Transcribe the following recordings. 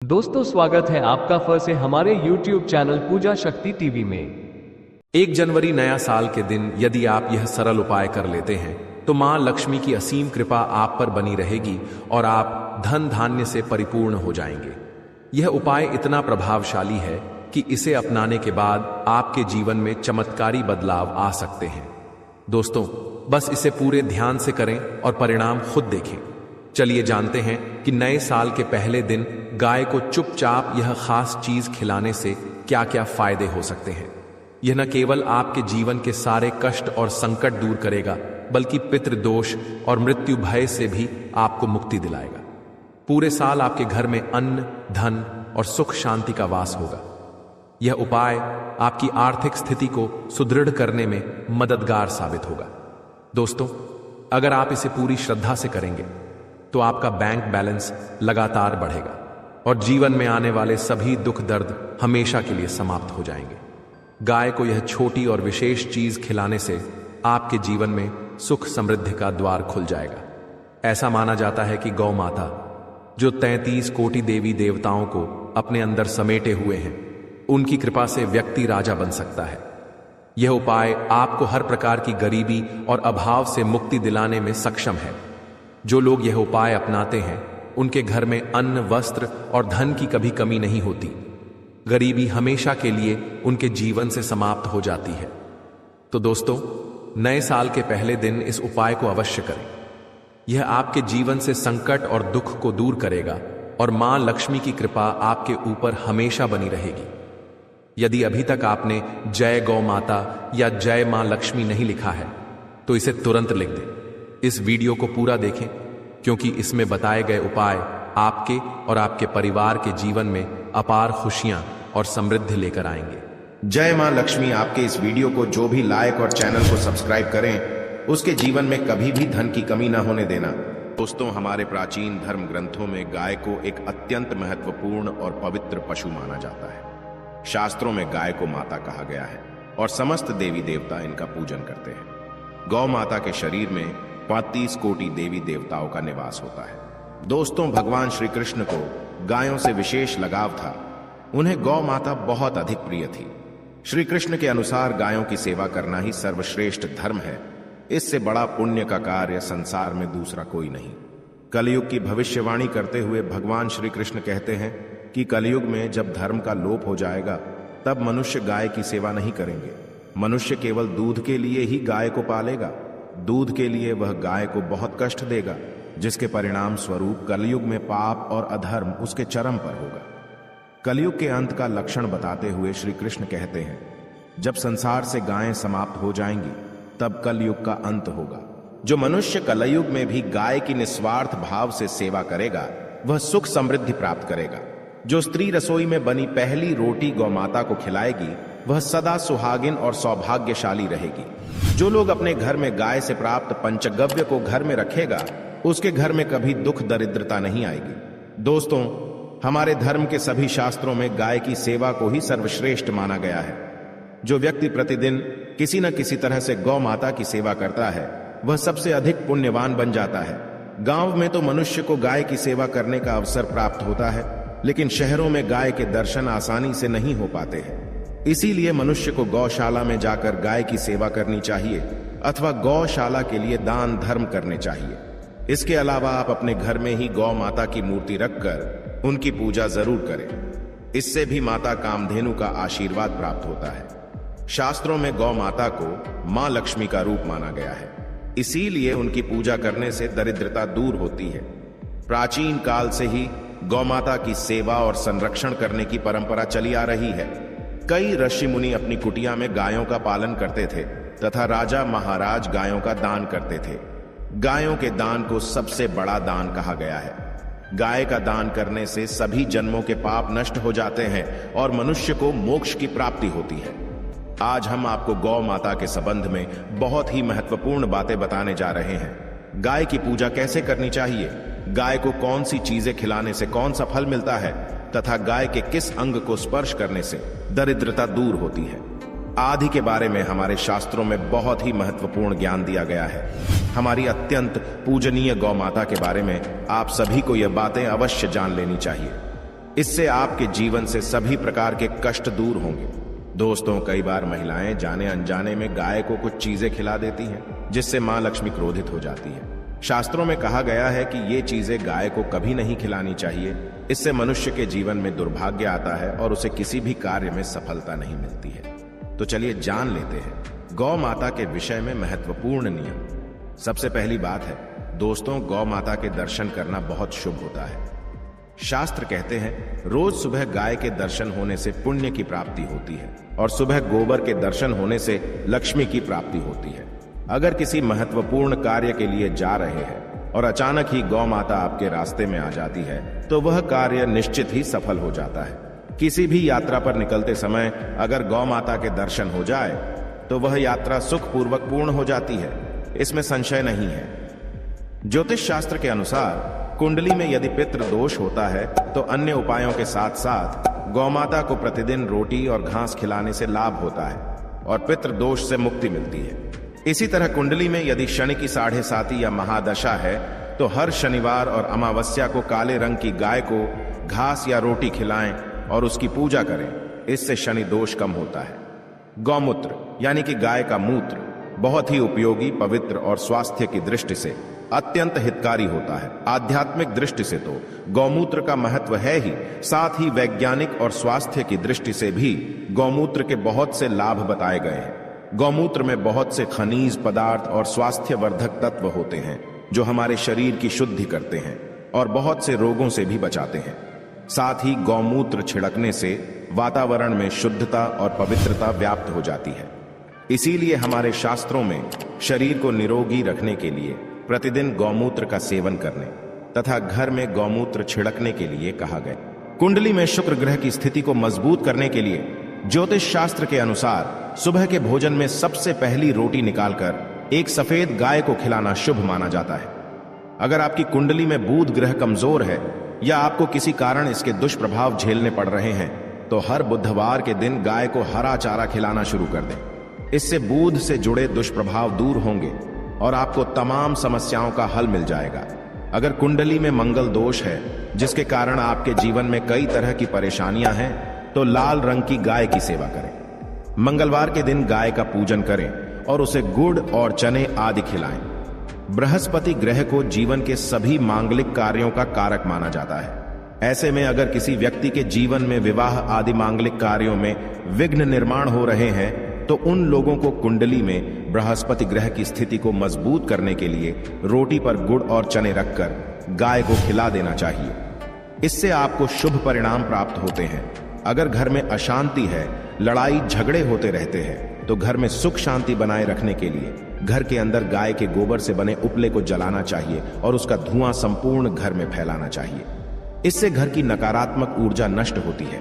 दोस्तों स्वागत है आपका फिर से हमारे YouTube चैनल पूजा शक्ति टीवी में। 1 जनवरी नया साल के दिन यदि आप यह सरल उपाय कर लेते हैं तो मां लक्ष्मी की असीम कृपा आप पर बनी रहेगी और आप धन धान्य से परिपूर्ण हो जाएंगे। यह उपाय इतना प्रभावशाली है कि इसे अपनाने के बाद आपके जीवन में चमत्कारी बदलाव आ सकते हैं। दोस्तों, बस इसे पूरे ध्यान से करें और परिणाम खुद देखें। चलिए जानते हैं कि नए साल के पहले दिन गाय को चुपचाप यह खास चीज खिलाने से क्या क्या फायदे हो सकते हैं। यह न केवल आपके जीवन के सारे कष्ट और संकट दूर करेगा, बल्कि पितृदोष और मृत्यु भय से भी आपको मुक्ति दिलाएगा। पूरे साल आपके घर में अन्न, धन और सुख शांति का वास होगा। यह उपाय आपकी आर्थिक स्थिति को सुदृढ़ करने में मददगार साबित होगा। दोस्तों, अगर आप इसे पूरी श्रद्धा से करेंगे तो आपका बैंक बैलेंस लगातार बढ़ेगा और जीवन में आने वाले सभी दुख दर्द हमेशा के लिए समाप्त हो जाएंगे। गाय को यह छोटी और विशेष चीज खिलाने से आपके जीवन में सुख समृद्धि का द्वार खुल जाएगा। ऐसा माना जाता है कि गौ माता, जो 33 कोटि देवी देवताओं को अपने अंदर समेटे हुए हैं, उनकी कृपा से व्यक्ति राजा बन सकता है। यह उपाय आपको हर प्रकार की गरीबी और अभाव से मुक्ति दिलाने में सक्षम है। जो लोग यह उपाय अपनाते हैं उनके घर में अन्न, वस्त्र और धन की कभी कमी नहीं होती। गरीबी हमेशा के लिए उनके जीवन से समाप्त हो जाती है। तो दोस्तों, नए साल के पहले दिन इस उपाय को अवश्य करें। यह आपके जीवन से संकट और दुख को दूर करेगा और मां लक्ष्मी की कृपा आपके ऊपर हमेशा बनी रहेगी। यदि अभी तक आपने जय गौ माता या जय मां लक्ष्मी नहीं लिखा है तो इसे तुरंत लिख दें। इस वीडियो को पूरा देखें, क्योंकि इसमें बताए गए उपाय आपके और आपके परिवार के जीवन में अपार खुशियां और समृद्धि लेकर आएंगे। जय मां लक्ष्मी आपके इस वीडियो को जो भी लाइक और चैनल को सब्सक्राइब करें, उसके जीवन में कभी भी धन की कमी ना होने देना। दोस्तों, हमारे प्राचीन धर्म ग्रंथों में गाय को एक अत्यंत महत्वपूर्ण और पवित्र पशु माना जाता है। शास्त्रों में गाय को माता कहा गया है और समस्त देवी देवता इनका पूजन करते हैं। गौ माता के शरीर में 35 कोटि देवी देवताओं का निवास होता है। दोस्तों, भगवान श्री कृष्ण को गायों से विशेष लगाव था। उन्हें गौ माता बहुत अधिक प्रिय थी। श्री कृष्ण के अनुसार गायों की सेवा करना ही सर्वश्रेष्ठ धर्म है। इससे बड़ा पुण्य का कार्य संसार में दूसरा कोई नहीं। कलयुग की भविष्यवाणी करते हुए भगवान श्री कृष्ण कहते हैं कि कलयुग में जब धर्म का लोप हो जाएगा तब मनुष्य गाय की सेवा नहीं करेंगे। मनुष्य केवल दूध के लिए ही गाय को पालेगा। दूध के लिए वह गाय को बहुत कष्ट देगा, जिसके परिणाम स्वरूप कलयुग में पाप और अधर्म उसके चरम पर होगा। कलयुग के अंत का लक्षण बताते हुए श्री कृष्ण कहते हैं, जब संसार से गायें समाप्त हो जाएंगी तब कलयुग का अंत होगा। जो मनुष्य कलयुग में भी गाय की निस्वार्थ भाव से सेवा करेगा वह सुख समृद्धि प्राप्त करेगा। जो स्त्री रसोई में बनी पहली रोटी गौ माता को खिलाएगी वह सदा सुहागिन और सौभाग्यशाली रहेगी। जो लोग अपने घर में गाय से प्राप्त पंचगव्य को घर में रखेगा उसके घर में कभी दुख दरिद्रता नहीं आएगी। दोस्तों, हमारे धर्म के सभी शास्त्रों में गाय की सेवा को ही सर्वश्रेष्ठ माना गया है। जो व्यक्ति प्रतिदिन किसी न किसी तरह से गौ माता की सेवा करता है वह सबसे अधिक पुण्यवान बन जाता है। गांव में तो मनुष्य को गाय की सेवा करने का अवसर प्राप्त होता है, लेकिन शहरों में गाय के दर्शन आसानी से नहीं हो पाते हैं। इसीलिए मनुष्य को गौशाला में जाकर गाय की सेवा करनी चाहिए अथवा गौशाला के लिए दान धर्म करने चाहिए। इसके अलावा आप अपने घर में ही गौ माता की मूर्ति रखकर उनकी पूजा जरूर करें। इससे भी माता कामधेनु का आशीर्वाद प्राप्त होता है। शास्त्रों में गौ माता को मां लक्ष्मी का रूप माना गया है, इसीलिए उनकी पूजा करने से दरिद्रता दूर होती है। प्राचीन काल से ही गौ माता की सेवा और संरक्षण करने की परंपरा चली आ रही है। कई ऋषि मुनि अपनी कुटिया में गायों का पालन करते थे तथा राजा महाराज गायों का दान करते थे। गायों के दान को सबसे बड़ा दान कहा गया है। गाय का दान करने से सभी जन्मों के पाप नष्ट हो जाते हैं और मनुष्य को मोक्ष की प्राप्ति होती है। आज हम आपको गौ माता के संबंध में बहुत ही महत्वपूर्ण बातें बताने जा रहे हैं। गाय की पूजा कैसे करनी चाहिए, गाय को कौन सी चीजें खिलाने से कौन सा फल मिलता है तथा गाय के किस अंग को स्पर्श करने से दरिद्रता दूर होती है आदि के बारे में हमारे शास्त्रों में बहुत ही महत्वपूर्ण ज्ञान दिया गया है। हमारी अत्यंत पूजनीय गौ माता के बारे में आप सभी को यह बातें अवश्य जान लेनी चाहिए। इससे आपके जीवन से सभी प्रकार के कष्ट दूर होंगे। दोस्तों, कई बार महिलाएं जाने अनजाने में गाय को कुछ चीजें खिला देती हैं, जिससे मां लक्ष्मी क्रोधित हो जाती है। शास्त्रों में कहा गया है कि ये चीजें गाय को कभी नहीं खिलानी चाहिए। इससे मनुष्य के जीवन में दुर्भाग्य आता है और उसे किसी भी कार्य में सफलता नहीं मिलती है। तो चलिए जान लेते हैं गौ माता के विषय में महत्वपूर्ण नियम। सबसे पहली बात है दोस्तों, गौ माता के दर्शन करना बहुत शुभ होता है। शास्त्र कहते हैं रोज सुबह गाय के दर्शन होने से पुण्य की प्राप्ति होती है और सुबह गोबर के दर्शन होने से लक्ष्मी की प्राप्ति होती है। अगर किसी महत्वपूर्ण कार्य के लिए जा रहे हैं और अचानक ही गौ माता आपके रास्ते में आ जाती है तो वह कार्य निश्चित ही सफल हो जाता है। किसी भी यात्रा पर निकलते समय अगर गौ माता के दर्शन हो जाए तो वह यात्रा सुखपूर्वक पूर्ण हो जाती है, इसमें संशय नहीं है। ज्योतिष शास्त्र के अनुसार कुंडली में यदि पितृ दोष होता है तो अन्य उपायों के साथ साथ गौ माता को प्रतिदिन रोटी और घास खिलाने से लाभ होता है और पितृ दोष से मुक्ति मिलती है। इसी तरह कुंडली में यदि शनि की 7.5 या महादशा है तो हर शनिवार और अमावस्या को काले रंग की गाय को घास या रोटी खिलाएं और उसकी पूजा करें, इससे शनि दोष कम होता है। गौमूत्र यानी कि गाय का मूत्र बहुत ही उपयोगी, पवित्र और स्वास्थ्य की दृष्टि से अत्यंत हितकारी होता है। आध्यात्मिक दृष्टि से तो गौमूत्र का महत्व है ही, साथ ही वैज्ञानिक और स्वास्थ्य की दृष्टि से भी गौमूत्र के बहुत से लाभ बताए गए हैं। गौमूत्र में बहुत से खनिज पदार्थ और स्वास्थ्यवर्धक तत्व होते हैं जो हमारे शरीर की शुद्धि करते हैं और बहुत से रोगों से भी बचाते हैं। साथ ही गौमूत्र छिड़कने से वातावरण में शुद्धता और पवित्रता व्याप्त हो जाती है। इसीलिए हमारे शास्त्रों में शरीर को निरोगी रखने के लिए प्रतिदिन गौमूत्र का सेवन करने तथा घर में गौमूत्र छिड़कने के लिए कहा गया। कुंडली में शुक्र ग्रह की स्थिति को मजबूत करने के लिए ज्योतिष शास्त्र के अनुसार सुबह के भोजन में सबसे पहली रोटी निकालकर एक सफेद गाय को खिलाना शुभ माना जाता है। अगर आपकी कुंडली में बुध ग्रह कमजोर है या आपको किसी कारण इसके दुष्प्रभाव झेलने पड़ रहे हैं तो हर बुधवार के दिन गाय को हरा चारा खिलाना शुरू कर दें। इससे बुध से जुड़े दुष्प्रभाव दूर होंगे और आपको तमाम समस्याओं का हल मिल जाएगा। अगर कुंडली में मंगल दोष है जिसके कारण आपके जीवन में कई तरह की परेशानियां हैं तो लाल रंग की गाय की सेवा करें। मंगलवार के दिन गाय का पूजन करें और उसे गुड़ और चने आदि खिलाएं। बृहस्पति ग्रह को जीवन के सभी मांगलिक कार्यों का कारक माना जाता है। ऐसे में अगर किसी व्यक्ति के जीवन में विवाह आदि मांगलिक कार्यों में विघ्न निर्माण हो रहे हैं तो उन लोगों को कुंडली में बृहस्पति ग्रह की स्थिति को मजबूत करने के लिए रोटी पर गुड़ और चने रखकर गाय को खिला देना चाहिए। इससे आपको शुभ परिणाम प्राप्त होते हैं। अगर घर में अशांति है, लड़ाई झगड़े होते रहते हैं तो घर में सुख शांति बनाए रखने के लिए घर के अंदर गाय के गोबर से बने उपले को जलाना चाहिए और उसका धुआं संपूर्ण घर में फैलाना चाहिए। इससे घर की नकारात्मक ऊर्जा नष्ट होती है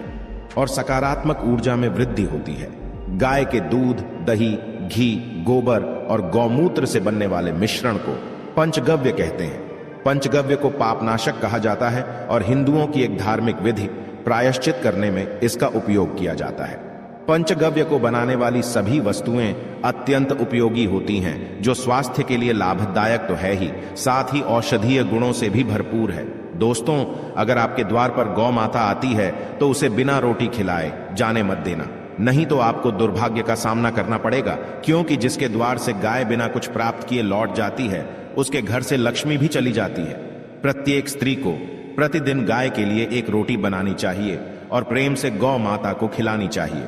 और सकारात्मक ऊर्जा में वृद्धि होती है। गाय के दूध, दही, घी, गोबर और गौमूत्र से बनने वाले मिश्रण को पंचगव्य कहते हैं। पंचगव्य को पापनाशक कहा जाता है और हिंदुओं की एक धार्मिक विधि प्रायश्चित करने में इसका उपयोग किया जाता है। पंचगव्य को बनाने वाली सभी वस्तुएं अत्यंत उपयोगी होती हैं जो स्वास्थ्य के लिए लाभदायक तो है ही, साथ ही औषधीय गुणों से भी भरपूर है। दोस्तों, अगर आपके द्वार पर गौ माता आती है तो उसे बिना रोटी खिलाए जाने मत देना, नहीं तो आपको दुर्भाग्य का सामना करना पड़ेगा, क्योंकि जिसके द्वार से गाय बिना कुछ प्राप्त किए लौट जाती है उसके घर से लक्ष्मी भी चली जाती है। प्रत्येक स्त्री को प्रतिदिन गाय के लिए एक रोटी बनानी चाहिए और प्रेम से गौ माता को खिलानी चाहिए।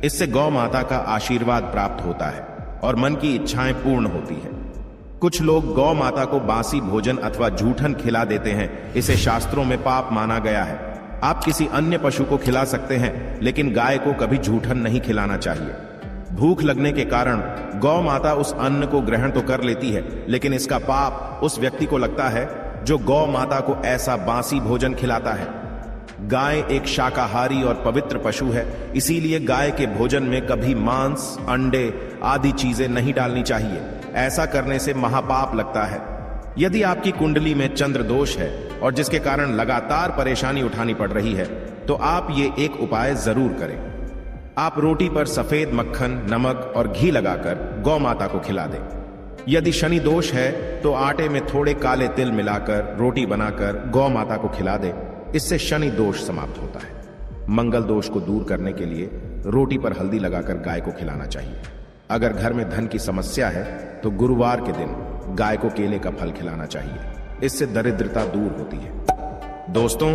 इससे गौ माता का आशीर्वाद प्राप्त होता है और मन की इच्छाएं पूर्ण होती है। कुछ लोग गौ माता को बासी भोजन अथवा जूठन खिला देते हैं, इसे शास्त्रों में पाप माना गया है। आप किसी अन्य पशु को खिला सकते हैं लेकिन गाय को कभी जूठन नहीं खिलाना चाहिए। भूख लगने के कारण गौ माता उस अन्न को ग्रहण तो कर लेती है लेकिन इसका पाप उस व्यक्ति को लगता है जो गौ माता को ऐसा बासी भोजन खिलाता है। गाय एक शाकाहारी और पवित्र पशु है, इसीलिए गाय के भोजन में कभी मांस, अंडे आदि चीजें नहीं डालनी चाहिए। ऐसा करने से महापाप लगता है। यदि आपकी कुंडली में चंद्र दोष है और जिसके कारण लगातार परेशानी उठानी पड़ रही है तो आप ये एक उपाय जरूर करें। आप रोटी पर सफेद मक्खन, नमक और घी लगाकर गौ माता को खिला दें। यदि शनि दोष है तो आटे में थोड़े काले तिल मिलाकर रोटी बनाकर गौ माता को खिला दें। इससे शनि दोष समाप्त होता है। मंगल दोष को दूर करने के लिए रोटी पर हल्दी लगाकर गाय को खिलाना चाहिए। अगर घर में धन की समस्या है तो गुरुवार के दिन गाय को केले का फल खिलाना चाहिए, इससे दरिद्रता दूर होती है। दोस्तों,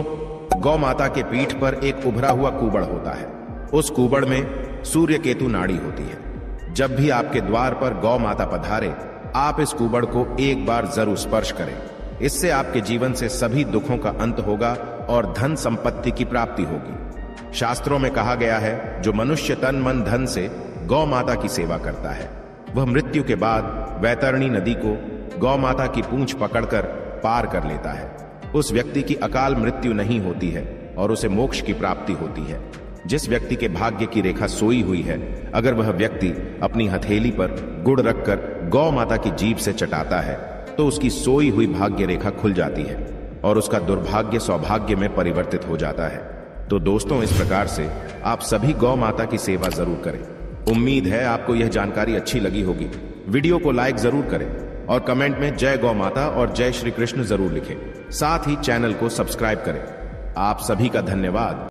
गौ माता के पीठ पर एक उभरा हुआ कुबड़ होता है। उस कुबड़ में सूर्य केतु नाड़ी होती है। जब भी आपके द्वार पर गौ माता पधारे, आप इस कुबड़ को एक बार जरूर स्पर्श करें। इससे आपके जीवन से सभी दुखों का अंत होगा और धन संपत्ति की प्राप्ति होगी। शास्त्रों में कहा गया है, जो मनुष्य तन मन धन से गौ माता की सेवा करता है, वह मृत्यु के बाद वैतरणी नदी को गौ माता की पूंछ पकड़कर पार कर लेता है। उस व्यक्ति की अकाल मृत्यु नहीं होती है और उसे मोक्ष की प्राप्ति होती है। जिस व्यक्ति के भाग्य की रेखा सोई हुई है, अगर वह व्यक्ति अपनी हथेली पर गुड़ रखकर गौ माता की जीभ से चटाता है तो उसकी सोई हुई भाग्य रेखा खुल जाती है और उसका दुर्भाग्य सौभाग्य में परिवर्तित हो जाता है। तो दोस्तों, इस प्रकार से आप सभी गौ माता की सेवा जरूर करें। उम्मीद है आपको यह जानकारी अच्छी लगी होगी। वीडियो को लाइक जरूर करें और कमेंट में जय गौ माता और जय श्री कृष्ण जरूर लिखें। साथ ही चैनल को सब्सक्राइब करें। आप सभी का धन्यवाद।